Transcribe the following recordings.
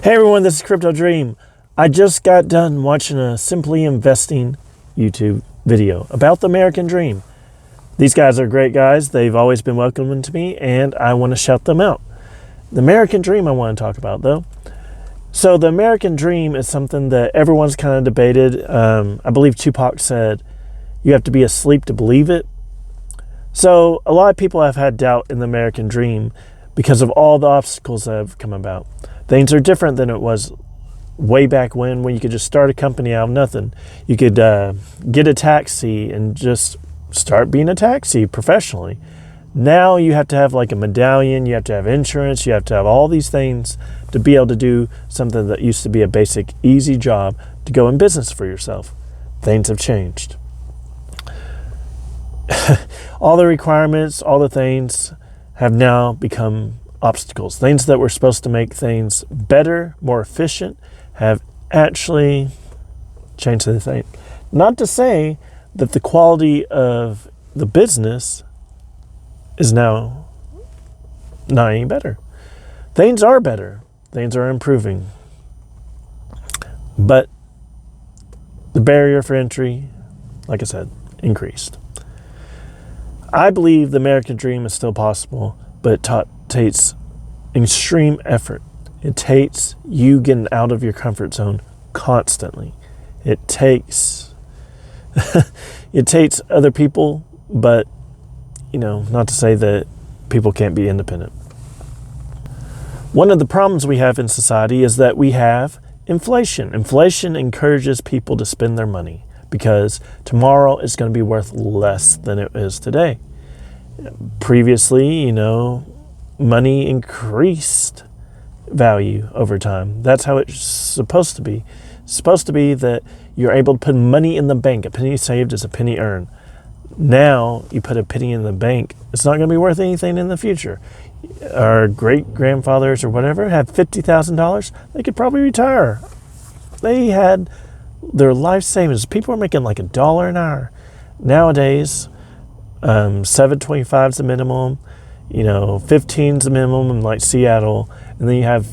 Hey everyone, this is Crypto Dream. I just got done watching a Simply Investing YouTube video about the American Dream. These guys are great guys. They've always been welcoming to me, and I want to shout them out. The American Dream I want to talk about, though. So the American Dream is something that everyone's kind of debated. I believe Tupac said, you have to be asleep to believe it. So a lot of people have had doubt in the American Dream because of all the obstacles that have come about. Things are different than it was way back when you could just start a company out of nothing. You could get a taxi and just start being a taxi professionally. Now you have to have like a medallion, you have to have insurance, you have to have all these things to be able to do something that used to be a basic, easy job to go in business for yourself. Things have changed. All the requirements, all the things have now become obstacles. Things that were supposed to make things better, more efficient, have actually changed the thing. Not to say that the quality of the business is now not any better. Things are better. Things are improving. But the barrier for entry, like I said, increased. I believe the American Dream is still possible, but it takes extreme effort. It takes you getting out of your comfort zone constantly. It takes other people, but not to say that people can't be independent. One of the problems we have in society is that we have inflation. Inflation encourages people to spend their money because tomorrow is going to be worth less than it is today. Previously, money increased value over time. That's how it's supposed to be. It's supposed to be that you're able to put money in the bank. A penny saved is a penny earned. Now you put a penny in the bank, it's not going to be worth anything in the future. Our great-grandfathers or whatever had $50,000. They could probably retire. They had their life savings. People are making like $1 an hour. Nowadays, $7.25 is the minimum. 15 is the minimum in like Seattle, and then you have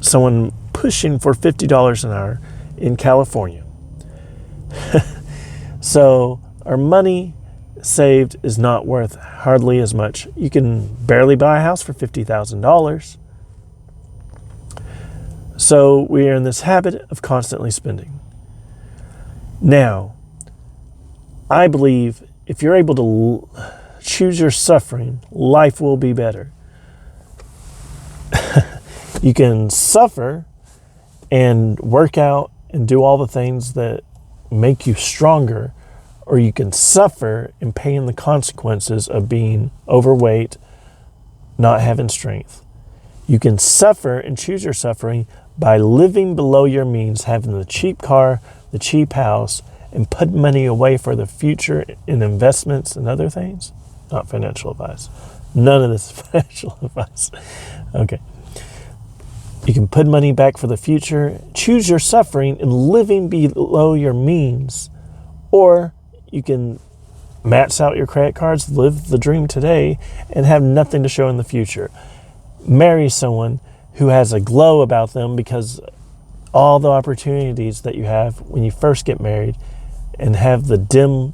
someone pushing for $50 an hour in California. So our money saved is not worth hardly as much. You can barely buy a house for $50,000. So we are in this habit of constantly spending. Now, I believe if you're able to choose your suffering, life will be better. You can suffer and work out and do all the things that make you stronger, or you can suffer and pay in the consequences of being overweight, not having strength. You can suffer and choose your suffering by living below your means, having the cheap car, the cheap house, and put money away for the future in investments and other things. Not financial advice. None of this is financial advice. Okay. You can put money back for the future, choose your suffering and living below your means, or you can max out your credit cards, live the dream today, and have nothing to show in the future. Marry someone who has a glow about them because all the opportunities that you have when you first get married, and have the dim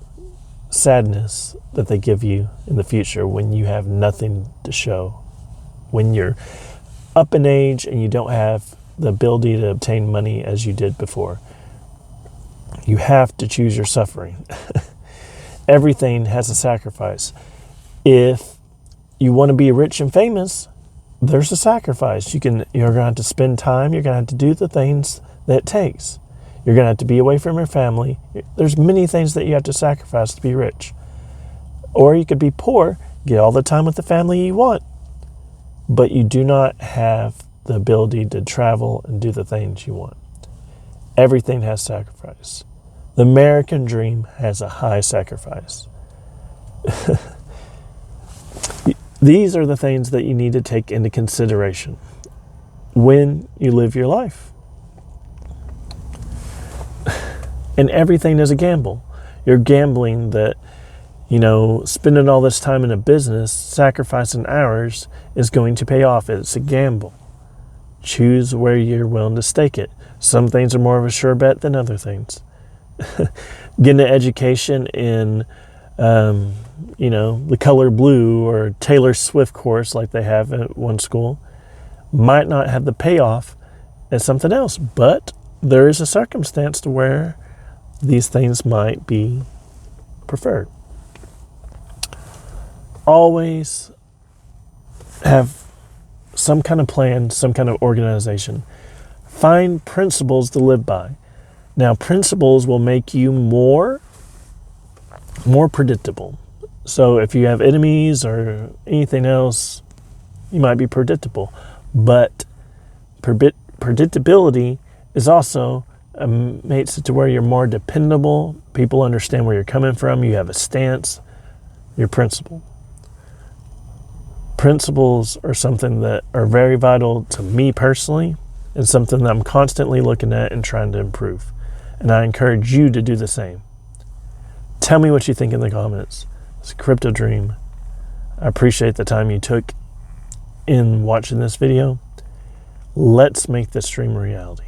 sadness that they give you in the future when you have nothing to show. When you're up in age and you don't have the ability to obtain money as you did before. You have to choose your suffering. Everything has a sacrifice. If you want to be rich and famous, there's a sacrifice. You're going to have to spend time. You're going to have to do the things that it takes. You're going to have to be away from your family. There's many things that you have to sacrifice to be rich. Or you could be poor, get all the time with the family you want, but you do not have the ability to travel and do the things you want. Everything has sacrifice. The American Dream has a high sacrifice. These are the things that you need to take into consideration when you live your life. And everything is a gamble. You're gambling that, spending all this time in a business, sacrificing hours, is going to pay off. It's a gamble. Choose where you're willing to stake it. Some things are more of a sure bet than other things. Getting an education in, the color blue or Taylor Swift course like they have at one school might not have the payoff as something else, but there is a circumstance to where these things might be preferred. Always have some kind of plan, some kind of organization. Find principles to live by. Now, principles will make you more predictable. So if you have enemies or anything else, you might be predictable. But predictability is also makes it to where you're more dependable. People understand where you're coming from. You have a stance. You're principled. Principles are something that are very vital to me personally and something that I'm constantly looking at and trying to improve. And I encourage you to do the same. Tell me what you think in the comments. It's a Crypto Dream. I appreciate the time you took in watching this video. Let's make this dream a reality.